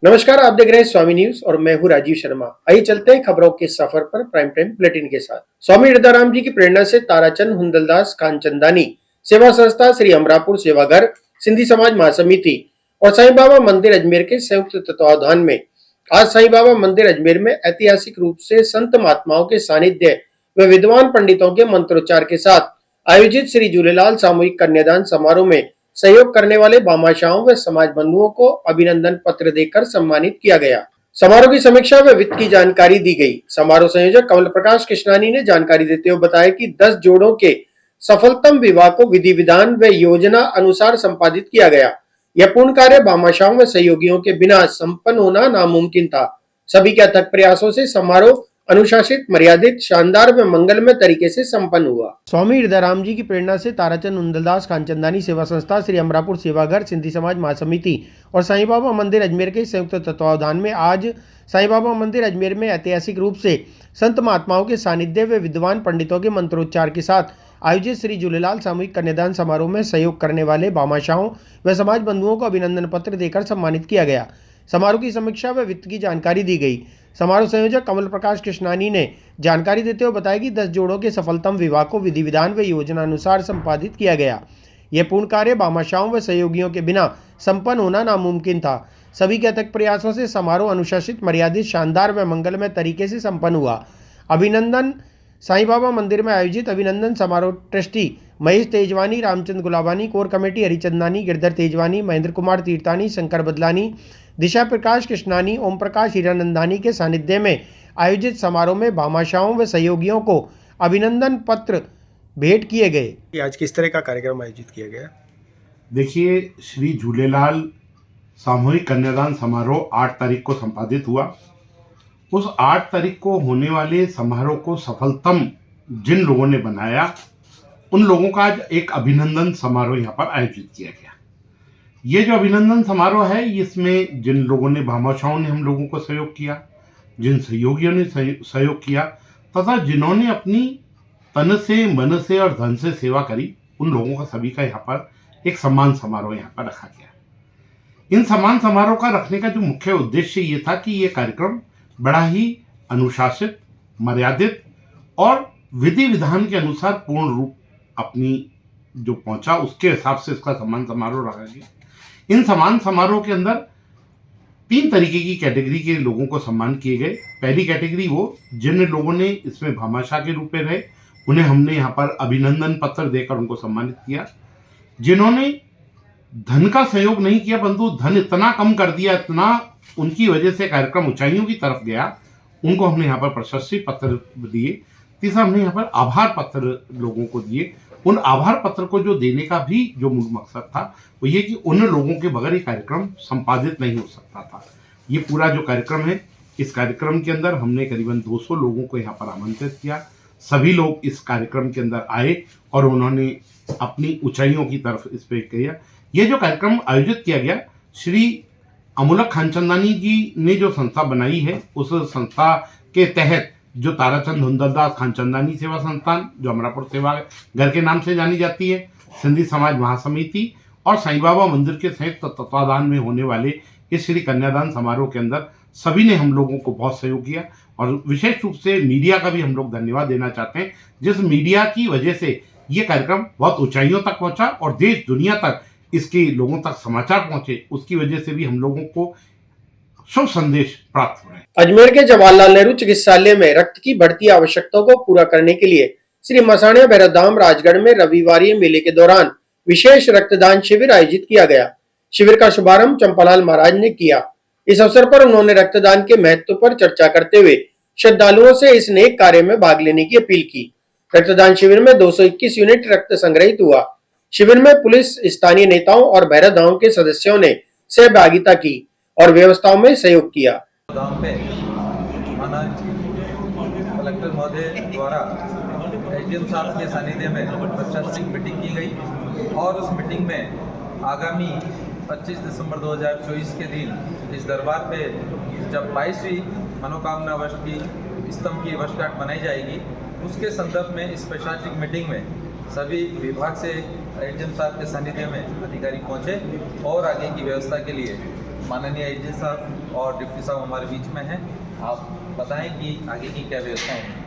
नमस्कार, आप देख रहे हैं स्वामी न्यूज और मैं हूं राजीव शर्मा। आइए चलते हैं खबरों के सफर पर प्राइम टाइम बुलेटिन के साथ। स्वामी हृदयराम जी की प्रेरणा से ताराचंद हुंदलदास कांचनदानी सेवा संस्था, श्री अमरापुर सेवाघर, सिंधी समाज महासमिति और साईं बाबा मंदिर अजमेर के संयुक्त तत्वावधान में आज साईं बाबा मंदिर अजमेर में ऐतिहासिक रूप से संत महात्माओं के सानिध्य व विद्वान पंडितों के मंत्रोच्चार के साथ आयोजित श्री झूलेलाल सामूहिक कन्यादान समारोह में सहयोग करने वाले भामाशाहों व समाज बंधुओं को अभिनंदन पत्र देकर सम्मानित किया गया। समारोह की समीक्षा व वित्त की जानकारी दी गई। समारोह संयोजक कमल प्रकाश कृष्णानी ने जानकारी देते हुए बताया कि 10 जोड़ों के सफलतम विवाह को विधि विधान व योजना अनुसार संपादित किया गया। यह पूर्ण कार्य भामाशाहों व सहयोगियों के बिना संपन्न होना नामुमकिन था। सभी के अथक प्रयासों से समारोह अनुशासित, मर्यादित, शानदार व मंगलमय तरीके से संपन्न हुआ। स्वामी हृदयराम जी की प्रेरणा से ताराचंद हुंदलदास कांचनदानी सेवा संस्था, श्री अमरापुर सेवाघर, सिंधी समाज महासमिति और साईं बाबा मंदिर अजमेर के संयुक्त तत्वावधान में आज साईं बाबा मंदिर अजमेर में ऐतिहासिक रूप से संत महात्माओं के सानिध्य व विद्वान पंडितों के मंत्रोच्चार के साथ आयोजित श्री झूलेलाल सामूहिक कन्यादान समारोह में सहयोग करने वाले भामाशाहों व समाज बंधुओं को अभिनंदन पत्र देकर सम्मानित किया गया। समारोह की समीक्षा व वित्त की जानकारी दी गई। समारोह संयोजक कमल प्रकाश कृष्णानी ने जानकारी देते हुए बताया कि 10 जोड़ों के सफलतम विवाह को विधि विधान व योजना अनुसार संपादित किया गया। यह पूर्ण कार्य भामाशाहों व सहयोगियों के बिना संपन्न होना नामुमकिन था। सभी के अथक प्रयासों से समारोह अनुशासित, मर्यादित, शानदार व मंगलमय तरीके से संपन्न हुआ। अभिनंदन साईं बाबा मंदिर में आयोजित अभिनंदन समारोह trustee Mahesh Tejwani, Ramchandra Gulabani, core committee Harichandani, Girdhar Tejwani, Mahendra Kumar Tirthani, Shankar Badlani, Disha Prakash Krishnani, Om Prakash Hiranandani के सानिध्य में आयोजित समारोह में भामाशाहों व सहयोगियों को अभिनंदन पत्र भेंट किए गए। आज किस तरह का कार्यक्रम आयोजित किया गया? देखिए, श्री झूलेलाल सामूहिक कन्यादान समारोह 8 तारीख को संपादित हुआ। उस 8 तारीख को होने वाले समारोह को सफलतम जिन लोगों ने बनाया, उन लोगों का आज एक अभिनंदन समारोह यहाँ पर आयोजित किया गया। ये जो अभिनंदन समारोह है, इसमें जिन लोगों ने, भामाशाहों ने हम लोगों को सहयोग किया, जिन सहयोगियों ने सहयोग किया तथा जिन्होंने अपनी तन से, मन से और धन से सेवा करी, उन लोगों का सभी का यहाँ पर एक सम्मान समारोह यहाँ पर रखा गया। इन सम्मान समारोह का रखने का जो मुख्य उद्देश्य ये था कि ये कार्यक्रम बड़ा ही अनुशासित, मर्यादित और विधि विधान के अनुसार पूर्ण रूप अपनी जो पहुंचा, उसके हिसाब से इसका सम्मान समारोह रखा गया। इन सम्मान समारोह के अंदर 3 तरीके की कैटेगरी के लोगों को सम्मान किए गए। पहली कैटेगरी वो जिन लोगों ने इसमें भामाशाह के रूप में रहे, उन्हें हमने यहाँ पर अभिनंदन पत्र देकर उनको सम्मानित किया। जिन्होंने धन का सहयोग नहीं किया, परंतु धन इतना कम कर दिया, इतना उनकी वजह से कार्यक्रम ऊंचाइयों की तरफ गया, उनको हमने यहाँ पर प्रशस्ति पत्र दिए। तीसरा, हमने यहाँ पर आभार पत्र लोगों को दिए। उन आभार पत्र को जो देने का भी जो मूल मकसद था वो ये कि उन लोगों के बगैर ये कार्यक्रम संपादित नहीं हो सकता था। ये पूरा जो कार्यक्रम है, इस कार्यक्रम के अंदर हमने करीबन 200 लोगों को यहाँ पर आमंत्रित किया। सभी लोग इस कार्यक्रम के अंदर आए और उन्होंने अपनी ऊंचाइयों की तरफ इस पे किया। ये जो कार्यक्रम आयोजित किया गया, श्री अमूलक खानचंदानी जी ने जो संस्था बनाई है, उस संस्था के तहत जो ताराचंद हुंदलदास खानचंदानी सेवा संस्थान, जो अमरापुर सेवा घर के नाम से जानी जाती है, सिंधी समाज महासमिति और साईं बाबा मंदिर के संयुक्त तत्वावधान में होने वाले इस श्री कन्यादान समारोह के अंदर सभी ने हम लोगों को बहुत सहयोग किया। और विशेष रूप से मीडिया का भी हम लोग धन्यवाद देना चाहते हैं, जिस मीडिया की वजह से ये कार्यक्रम बहुत ऊंचाइयों तक पहुंचा और देश दुनिया तक इसके लोगों तक समाचार पहुंचे, उसकी वजह से भी हम लोगों को शुभ संदेश प्राप्त हो रहे हैं। अजमेर के जवाहरलाल नेहरू चिकित्सालय में रक्त की बढ़ती आवश्यकताओं को पूरा करने के लिए श्री मसाणिया भैरवधाम राजगढ़ में रविवारी मेले के दौरान विशेष रक्तदान शिविर आयोजित किया गया। शिविर का शुभारंभ चंपालाल महाराज ने किया। इस अवसर पर उन्होंने रक्तदान के महत्व पर चर्चा करते हुए श्रद्धालुओं से इस नेक कार्य में भाग लेने की अपील की। रक्तदान शिविर में 221 यूनिट रक्त संग्रहित हुआ। शिविर में पुलिस, स्थानीय नेताओं और भैरवधाम के सदस्यों ने सहभागिता की और व्यवस्थाओं में सहयोग किया। धाम में कलेक्टर महोदय द्वारा एसडीएम साहब के सानिध्य में प्रशासनिक मीटिंग की गई और उस मीटिंग में आगामी 25 दिसंबर 2024 के दिन इस दरबार पे जब 22वीं मनोकामना वर्ष की स्तंभ की वर्षगांठ मनाई जाएगी, उसके संदर्भ में इस प्रशासनिक मीटिंग में सभी विभाग से एडीएम साहब के सानिध्य में अधिकारी पहुंचे और आगे की व्यवस्था के लिए माननीय एडीएम साहब और डिप्टी साहब हमारे बीच में हैं। आप बताएं कि आगे की क्या व्यवस्थाएं हैं।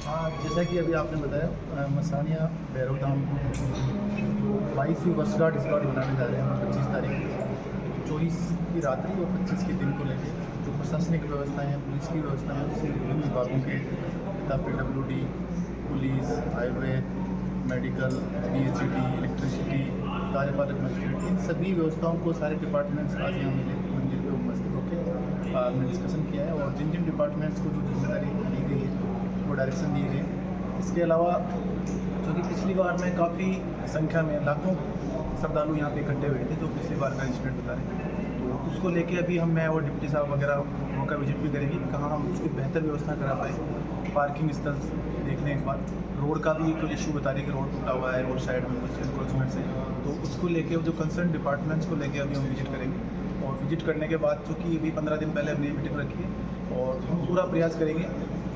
हाँ, जैसा कि अभी आपने बताया, मसानिया भैरव धाम जो 22वीं वर्षगांठ इस बार मनाने जा रहे हैं 25 तारीख को, 24 की रात्रि और 25 के दिन को लेकर जो प्रशासनिक व्यवस्थाएं हैं, पुलिस की व्यवस्थाएं हैं, जिसमें विभिन्न विभागों के तथा PWD, police, Ayurveda, medical, PHCD, electricity, कार्यपालक मजिस्ट्रेट, इन सभी व्यवस्थाओं को सारे डिपार्टमेंट्स आज यहाँ मंदिर पर उपस्थित होकर हमने डिस्कशन किया है और जिन जिन डिपार्टमेंट्स को जो जिम्मेदारी दी गई है वो डायरेक्शन दिए गए। इसके अलावा जो कि पिछली बार में काफ़ी संख्या में लाखों श्रद्धालु यहाँ पे इकट्ठे हुए थे, जो पिछली बार का इंसिडेंट बता रहे हैं, तो उसको लेके अभी मैं और डिप्टी साहब वगैरह मौका विजिट भी करेंगे कहाँ हम उसकी बेहतर व्यवस्था करा पाए। पार्किंग स्थल देखने के बाद रोड का भी कोई इशू बता रही है कि रोड टूटा हुआ है, रोड साइड में कुछ एनक्रोचमेंट से, तो उसको लेके जो कंसर्न डिपार्टमेंट्स को लेके अभी हम विजिट करेंगे और विजिट करने के बाद चूँकि अभी 15 दिन पहले हमने मीटिंग रखी है और हम पूरा प्रयास करेंगे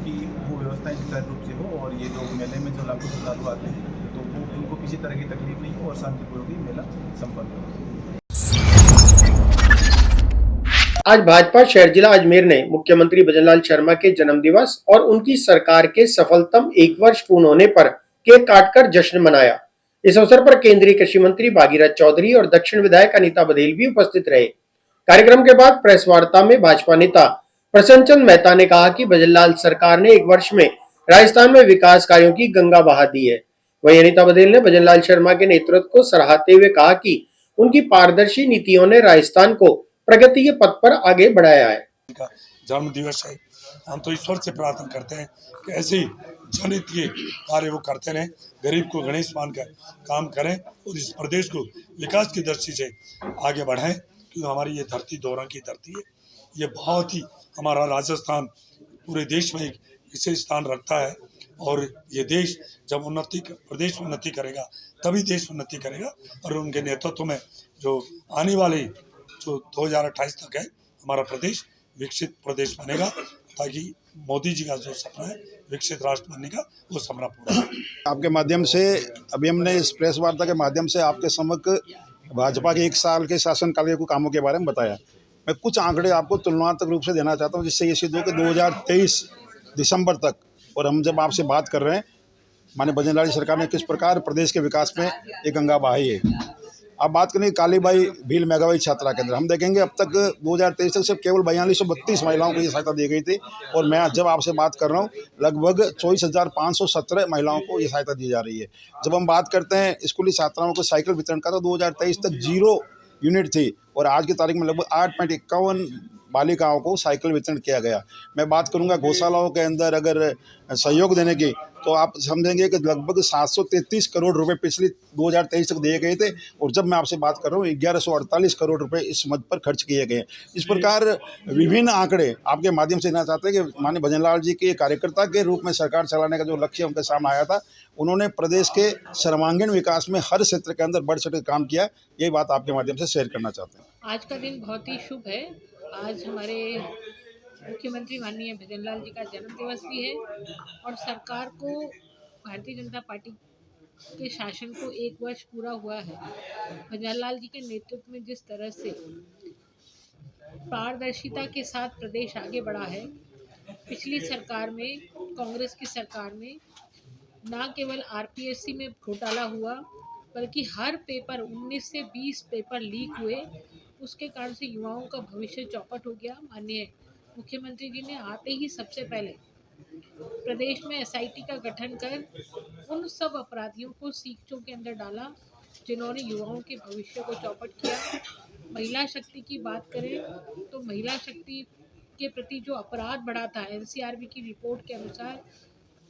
कि वो व्यवस्थाएं सुचारू रूप से हो और ये जो मेले में जो लाखों श्रद्धालु आते हैं तो वो उनको किसी तरह की तकलीफ नहीं हो और शांतिपूर्वक ही मेला संपन्न हो। आज भाजपा शहर जिला अजमेर ने मुख्यमंत्री भजनलाल शर्मा के जन्मदिवस और उनकी सरकार के सफलतम 1 वर्ष पूर्ण होने पर केक काटकर जश्न मनाया। इस अवसर पर केंद्रीय कृषि मंत्री भागीरथ चौधरी और दक्षिण विधायक अनीता बघेल भी उपस्थित रहे। कार्यक्रम के बाद प्रेस वार्ता में भाजपा नेता प्रसन्न चंद मेहता ने कहा कि भजनलाल सरकार ने 1 वर्ष में राजस्थान में विकास कार्यों की गंगा बहा दी है। वहीं अनीता बघेल ने भजनलाल शर्मा के नेतृत्व को सराहते हुए कहा कि उनकी पारदर्शी नीतियों ने राजस्थान को प्रगति के पथ पर आगे बढ़ाया है। जन्म दिवस है, हम तो ईश्वर से प्रार्थना करते हैं कि ऐसे ही जनहित के कार्य वो करते रहें, गरीब को गणेश मानकर काम करें और इस प्रदेश को विकास की दृष्टि से आगे बढ़ाएं, क्योंकि हमारी ये धरती दो रंग की धरती है। ये बहुत ही हमारा राजस्थान पूरे देश में एक विशेष स्थान रखता है और ये देश जब प्रदेश उन्नति करेगा तभी देश उन्नति करेगा और उनके नेतृत्व में जो आने वाले जो 2028 तक है हमारा प्रदेश विकसित प्रदेश बनेगा, ताकि मोदी जी का जो सपना है विकसित राष्ट्र बनने का वो सपना पूरा हो। आपके माध्यम से अभी हमने इस प्रेस वार्ता के माध्यम से आपके समक्ष भाजपा के 1 साल के शासनकाल के कामों के बारे में बताया। मैं कुछ आंकड़े आपको तुलनात्मक रूप से देना चाहता हूं, जिससे ये सिद्ध हो कि 2023 दिसंबर तक और हम जब आपसे बात कर रहे हैं माननीय भजनलाल जी सरकार ने किस प्रकार प्रदेश के विकास में एक गंगा बहाई है। अब बात करें कालीबाई भील मेगावाई छात्रा केंद्र, हम देखेंगे अब तक 2023 तक सिर्फ केवल 4232 महिलाओं को ये सहायता दी गई थी और मैं जब आपसे बात कर रहा हूँ लगभग 24,517 महिलाओं को ये सहायता दी जा रही है। जब हम बात करते हैं स्कूली छात्राओं को साइकिल वितरण का तो 2023 तक 0 यूनिट थी और आज की तारीख में लगभग 8.51 बालिकाओं को साइकिल वितरण किया गया। मैं बात करूंगा गौशालाओं के अंदर अगर सहयोग देने की तो आप समझेंगे कि लगभग 733 करोड़ रुपए पिछले 2023 तक दिए गए थे और जब मैं आपसे बात कर रहा हूँ 1148 करोड़ रुपए इस मद पर खर्च किए गए। इस प्रकार विभिन्न आंकड़े आपके माध्यम से देना चाहते हैं कि माननीय भजनलाल जी के कार्यकर्ता के रूप में सरकार चलाने का जो लक्ष्य उनके सामने आया था, उन्होंने प्रदेश के सर्वांगीण विकास में हर क्षेत्र के अंदर बढ़ चढ़ काम किया। यही बात आपके माध्यम से शेयर करना चाहते हैं। आज का दिन बहुत ही शुभ है। आज हमारे मुख्यमंत्री माननीय भजनलाल जी का जन्म दिवस भी है और सरकार को भारतीय जनता पार्टी के शासन को 1 वर्ष पूरा हुआ है। भजनलाल जी के नेतृत्व में जिस तरह से पारदर्शिता के साथ प्रदेश आगे बढ़ा है, पिछली सरकार में कांग्रेस की सरकार में न केवल आरपीएससी में घोटाला हुआ बल्कि हर पेपर 19 से 20 पेपर लीक हुए, उसके कारण से युवाओं का भविष्य चौपट हो गया। माननीय मुख्यमंत्री जी ने आते ही सबसे पहले प्रदेश में एसआईटी का गठन कर उन सब अपराधियों को सीखचों के अंदर डाला जिन्होंने युवाओं के भविष्य को चौपट किया। महिला शक्ति की बात करें तो महिला शक्ति के प्रति जो अपराध बढ़ा था, एनसीआरबी की रिपोर्ट के अनुसार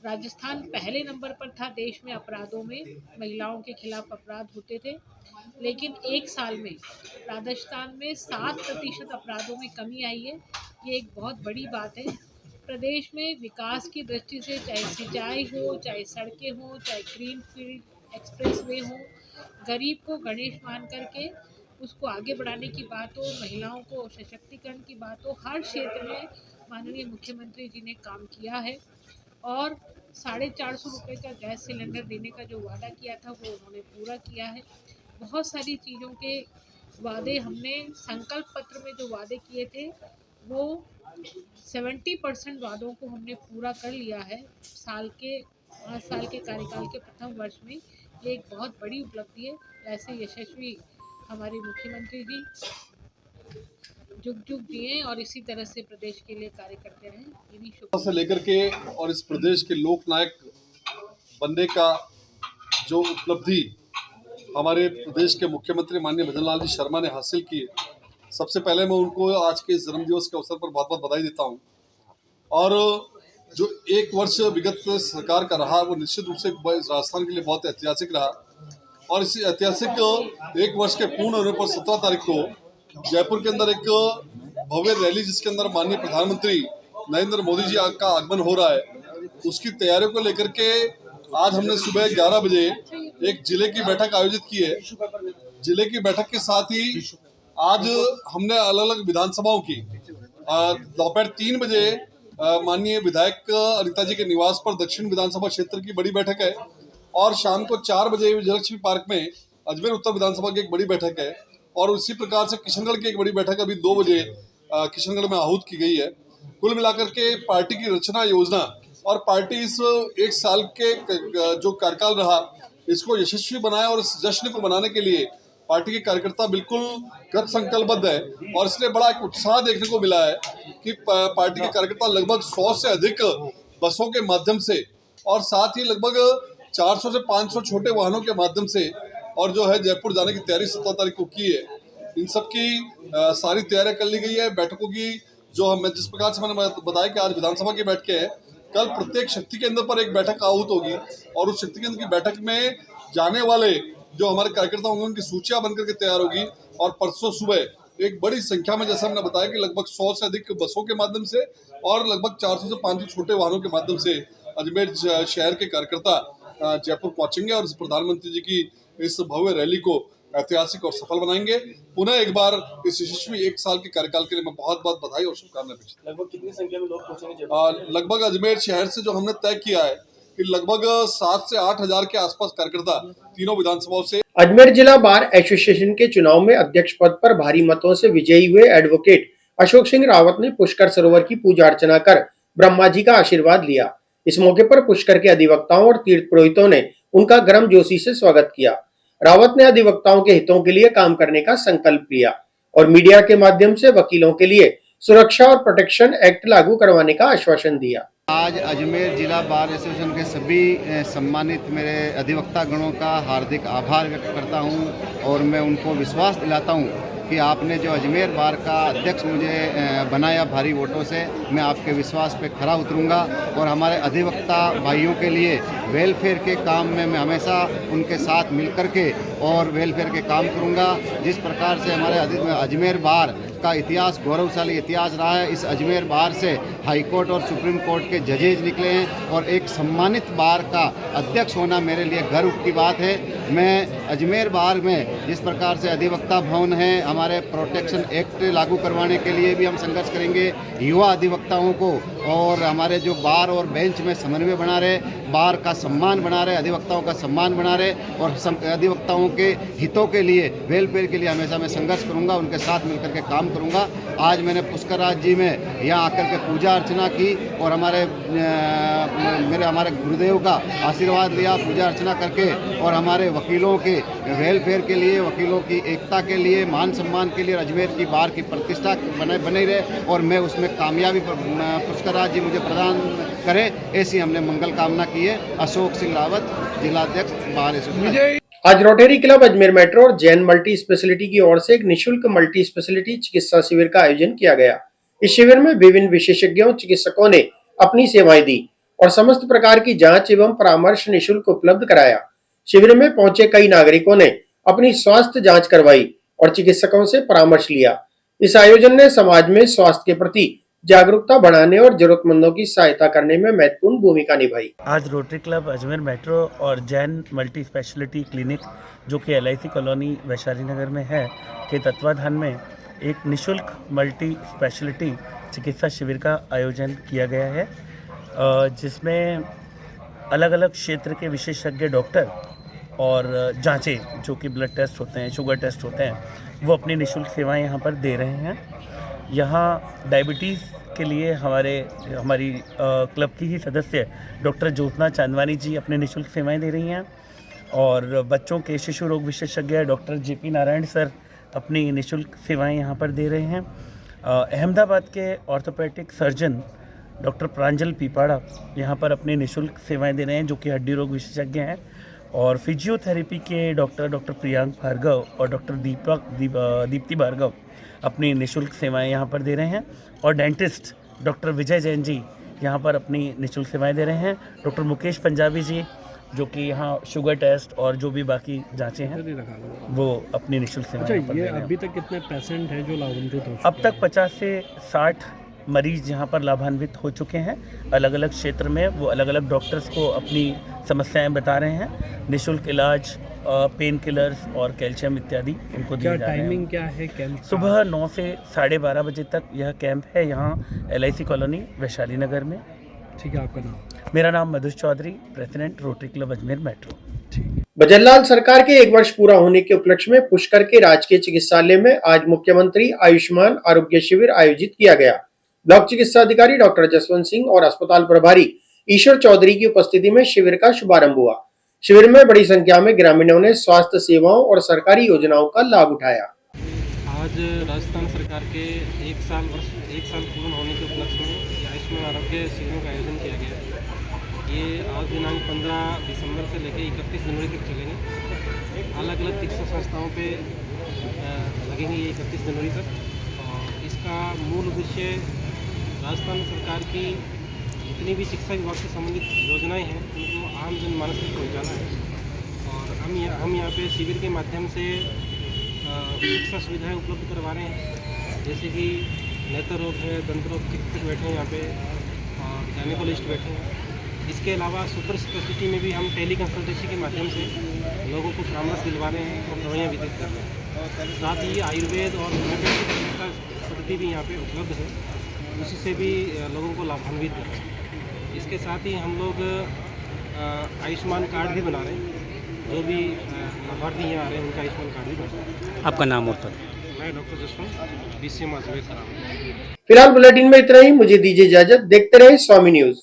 राजस्थान पहले नंबर पर था देश में अपराधों में, महिलाओं के खिलाफ अपराध होते थे, लेकिन 1 साल में राजस्थान में 7% अपराधों में कमी आई है। ये एक बहुत बड़ी बात है। प्रदेश में विकास की दृष्टि से चाहे सिंचाई हो, चाहे सड़कें हो, चाहे ग्रीन फील्ड एक्सप्रेसवे हो, गरीब को गणेश मान करके उसको आगे बढ़ाने की बात हो, महिलाओं को सशक्तिकरण की बात हो, हर क्षेत्र में माननीय मुख्यमंत्री जी ने काम किया है और 450 रुपये का गैस सिलेंडर देने का जो वादा किया था वो उन्होंने पूरा किया है। बहुत सारी चीज़ों के वादे हमने संकल्प पत्र में जो वादे किए थे वो 70% वादों को हमने पूरा कर लिया है। 5 साल के कार्यकाल के प्रथम वर्ष में ये एक बहुत बड़ी उपलब्धि है। ऐसे यशस्वी हमारे मुख्यमंत्री जी जुग जुग जिए और इसी तरह से प्रदेश के लिए कार्य करते रहें। इन्हीं शुभ से लेकर के और इस प्रदेश के लोकनायक बनने का जो उपलब्धि हमारे प्रदेश के मुख्यमंत्री माननीय भजन लाल जी शर्मा ने हासिल की है, सबसे पहले मैं उनको आज के इस जन्मदिवस के अवसर पर बहुत बहुत बधाई देता हूं। और जो एक वर्ष विगत सरकार का रहा वो निश्चित रूप से राजस्थान के लिए बहुत ऐतिहासिक रहा। और इस ऐतिहासिक एक वर्ष के पूर्ण होने पर 17 तारीख को जयपुर के अंदर एक भव्य रैली जिसके अंदर माननीय प्रधानमंत्री नरेंद्र मोदी जी का आगमन हो रहा है, उसकी तैयारियों को लेकर के आज हमने सुबह 11 बजे एक जिले की बैठक आयोजित की है। जिले की बैठक के साथ ही आज हमने अलग अलग विधानसभाओं की दोपहर 3 बजे माननीय विधायक अनिता जी के निवास पर दक्षिण विधानसभा क्षेत्र की बड़ी बैठक है और शाम को 4 बजे विजयलक्ष्मी पार्क में अजमेर उत्तर विधानसभा की एक बड़ी बैठक है और उसी प्रकार से किशनगढ़ की एक बड़ी बैठक अभी 2 बजे किशनगढ़ में आहूत की गई है। कुल मिलाकर के पार्टी की रचना योजना और पार्टी इस एक साल के जो कार्यकाल रहा इसको यशस्वी बनाए और इस जश्न को मनाने के लिए पार्टी के कार्यकर्ता बिल्कुल कृत संकल्पबद्ध है और इसलिए बड़ा एक उत्साह देखने को मिला है कि पार्टी के कार्यकर्ता लगभग 100 से अधिक बसों के माध्यम से और साथ ही लगभग 400 से 500 छोटे वाहनों के माध्यम से और जो है जयपुर जाने की तैयारी 17 तारीख को की है। इन सब की सारी तैयारियां कर ली गई है। बैठकों की जो हमें जिस प्रकार से मैंने बताया कि आज विधानसभा की बैठकें हैं, कल प्रत्येक शक्ति केंद्र पर एक बैठक आहूत होगी और उस शक्ति केंद्र की बैठक में जाने वाले जो हमारे कार्यकर्ता होंगे उनकी सूचियां बनकर के तैयार होगी और परसों सुबह एक बड़ी संख्या में जैसा हमने बताया कि लगभग 100 से अधिक बसों के माध्यम से और लगभग 400 से 500 छोटे वाहनों के माध्यम से अजमेर शहर के कार्यकर्ता जयपुर पहुंचेंगे और प्रधानमंत्री जी की इस भव्य रैली को ऐतिहासिक और सफल बनाएंगे। पुनः एक बार इस यशस्वी एक साल के कार्यकाल के लिए मैं बहुत बहुत बधाई और शुभकामनाएं भेजता हूं। लगभग कितनी संख्या में लोग पहुंचेंगे? लगभग अजमेर शहर से जो हमने तय किया है कि लगभग 7 से 8 हजार के आसपास कार्यकर्ता तीनों विधानसभाओं से। अजमेर जिला बार एसोसिएशन के चुनाव में अध्यक्ष पद पर भारी मतों से विजयी हुए एडवोकेट अशोक सिंह रावत ने पुष्कर सरोवर की पूजा अर्चना कर ब्रह्मा जी का आशीर्वाद लिया। इस मौके पर पुष्कर के अधिवक्ताओं और तीर्थ पुरोहितों ने उनका गर्मजोशी से स्वागत किया। रावत ने अधिवक्ताओं के हितों के लिए काम करने का संकल्प लिया और मीडिया के माध्यम से वकीलों के लिए सुरक्षा और प्रोटेक्शन एक्ट लागू करवाने का आश्वासन दिया। आज अजमेर जिला बार एसोसिएशन के सभी सम्मानित मेरे अधिवक्ता गणों का हार्दिक आभार व्यक्त करता हूं और मैं उनको विश्वास दिलाता हूं कि आपने जो अजमेर बार का अध्यक्ष मुझे बनाया भारी वोटों से, मैं आपके विश्वास पे खरा उतरूंगा और हमारे अधिवक्ता भाइयों के लिए वेलफेयर के काम में मैं हमेशा उनके साथ मिलकर के और वेलफेयर के काम करूंगा। जिस प्रकार से हमारे अजमेर बार का इतिहास गौरवशाली इतिहास रहा है, इस अजमेर बार से हाई कोर्ट और सुप्रीम कोर्ट के जजेज निकले हैं और एक सम्मानित बार का अध्यक्ष होना मेरे लिए गर्व की बात है। मैं अजमेर बार में जिस प्रकार से अधिवक्ता भवन है, हमारे प्रोटेक्शन एक्ट लागू करवाने के लिए भी हम संघर्ष करेंगे। युवा अधिवक्ताओं को और हमारे जो बार और बेंच में समन्वय बना रहे, बार का सम्मान बना रहे, अधिवक्ताओं का सम्मान बना रहे और अधिवक्ताओं के हितों के लिए वेलफेयर के लिए हमेशा मैं संघर्ष करूंगा, उनके साथ मिलकर के काम करूंगा। आज मैंने पुष्कर राज जी में यहाँ आकर के पूजा अर्चना की और हमारे गुरुदेव का आशीर्वाद लिया पूजा अर्चना करके और हमारे वकीलों के वेलफेयर के लिए, वकीलों की एकता के लिए, मान सम्मान के लिए, अजमेर की बार की प्रतिष्ठा बनी रहे और मैं उसमें कामयाबी पुष्कर राज जी मुझे प्रदान करें, ऐसी हमने मंगल कामना की है। अशोक सिंह रावत, जिलाध्यक्ष बार एसोसिएशन। आज रोटरी क्लब अजमेर मेट्रो और जैन मल्टी स्पेशलिटी की ओर से एक निशुल्क मल्टी स्पेशलिटी चिकित्सा शिविर का आयोजन किया गया। इस शिविर में विभिन्न विशेषज्ञों चिकित्सकों ने अपनी सेवाएं दी और समस्त प्रकार की जांच एवं परामर्श निशुल्क उपलब्ध कराया। शिविर में पहुंचे कई नागरिकों ने अपनी स्वास्थ्य जांच करवाई और चिकित्सकों से परामर्श लिया। इस आयोजन ने समाज में स्वास्थ्य के प्रति जागरूकता बढ़ाने और जरूरतमंदों की सहायता करने में महत्वपूर्ण भूमिका निभाई। आज रोटरी क्लब अजमेर मेट्रो और जैन मल्टी स्पेशलिटी क्लिनिक जो कि LIC कॉलोनी वैशाली नगर में है के तत्वाधान में एक निशुल्क मल्टी स्पेशलिटी चिकित्सा शिविर का आयोजन किया गया है, जिसमें अलग अलग क्षेत्र के विशेषज्ञ डॉक्टर और जांचें जो कि ब्लड टेस्ट होते हैं, शुगर टेस्ट होते हैं, वो अपनी निःशुल्क सेवाएं यहाँ पर दे रहे हैं। यहाँ डायबिटीज़ के लिए हमारी क्लब की ही सदस्य डॉक्टर ज्योत्ना चांदवानी जी अपने निःशुल्क सेवाएं दे रही हैं और बच्चों के शिशु रोग विशेषज्ञ डॉक्टर जेपी नारायण सर अपनी निःशुल्क सेवाएं यहाँ पर दे रहे हैं। अहमदाबाद के ऑर्थोपेडिक सर्जन डॉक्टर प्रांजल पीपाड़ा यहाँ पर अपनी निःशुल्क सेवाएं दे रहे हैं, जो कि हड्डी रोग विशेषज्ञ हैं। और फिजियोथेरेपी के डॉक्टर प्रियांक भार्गव और डॉक्टर दीप्ति भार्गव अपनी निःशुल्क सेवाएं यहाँ पर दे रहे हैं। और डेंटिस्ट डॉक्टर विजय जैन जी यहाँ पर अपनी निःशुल्क सेवाएं दे रहे हैं। डॉक्टर मुकेश पंजाबी जी जो कि यहाँ शुगर टेस्ट और जो भी बाकी जांचें हैं वो अपनी निःशुल्क सेवाएं यहाँ पर दे रहे हैं। अभी तक कितने पेशेंट हैं जो लाभान्वित हो? अब तक 50 से 60 मरीज यहाँ पर लाभान्वित हो चुके हैं। अलग अलग क्षेत्र में वो अलग अलग डॉक्टर्स को अपनी समस्याएं बता रहे हैं। निःशुल्क इलाज, पेन किलर्स और कैल्शियम इत्यादि उनको दिया जा रहा है। टाइमिंग क्या है कैंप? सुबह 9 से 12:30 बजे तक यह कैंप है यहाँ LIC कॉलोनी वैशाली नगर में। ठीक है, आपका नाम? मेरा नाम Madhush Choudhary, president Rotary Club Ajmer Metro. Bajarlal सरकार के 1 वर्ष पूरा होने के उपलक्ष्य में पुष्कर के राजकीय चिकित्सालय में आज मुख्यमंत्री आयुष्मान आरोग्य शिविर आयोजित किया गया। ब्लॉक चिकित्सा अधिकारी डॉक्टर जसवंत सिंह और अस्पताल प्रभारी ईश्वर चौधरी की उपस्थिति में शिविर का शुभारंभ हुआ। शिविर में बड़ी संख्या में ग्रामीणों ने स्वास्थ्य सेवाओं और सरकारी योजनाओं का लाभ उठाया। आज राजस्थान सरकार के 1 साल पूर्ण होने के उपलक्ष्य में आयुष्मान आरोग्य शिविरों का आयोजन किया गया। ये आज दिनांक 15 दिसंबर से लेकर 31 जनवरी तक चलेंगे। अलग अलग चिकित्सा संस्थाओं पे लगेंगे ये 31 जनवरी तक। और इसका मूल उद्देश्य राजस्थान सरकार की जितनी भी चिकित्सा विभाग से संबंधित योजनाएं हैं उनको आम जनमानस तक पहुँचाना है। और हम यहाँ पे शिविर के माध्यम से चिकित्सा सुविधाएं उपलब्ध करवा रहे हैं, जैसे कि नेत्र रोग है, दंत रोग चिकित्सक बैठे हैं यहाँ पे और गायनेकोलॉजिस्ट बैठे हैं। इसके अलावा सुपर स्पेशलिटी में भी हम टेली कंसल्टेशन के माध्यम से लोगों को परामर्श दिलवा रहे हैं और दवाइयाँ वितरित कर रहे हैं। साथ ही आयुर्वेद और होम्योपैथिक चिकित्सा पद्धति भी यहाँ पे उपलब्ध है, उसी से भी लोगों को लाभान्वित कर रहे हैं। इसके साथ ही हम लोग आयुष्मान कार्ड भी बना रहे हैं, जो भी लाभार्थी यहाँ आ रहे हैं उनका आयुष्मान कार्ड भी बना रहे हैं। आपका नाम और मैं डॉक्टर जसवंत, BCM अजमेर। फिलहाल बुलेटिन में इतना ही। मुझे दीजिए इजाजत। देखते रहे स्वामी न्यूज।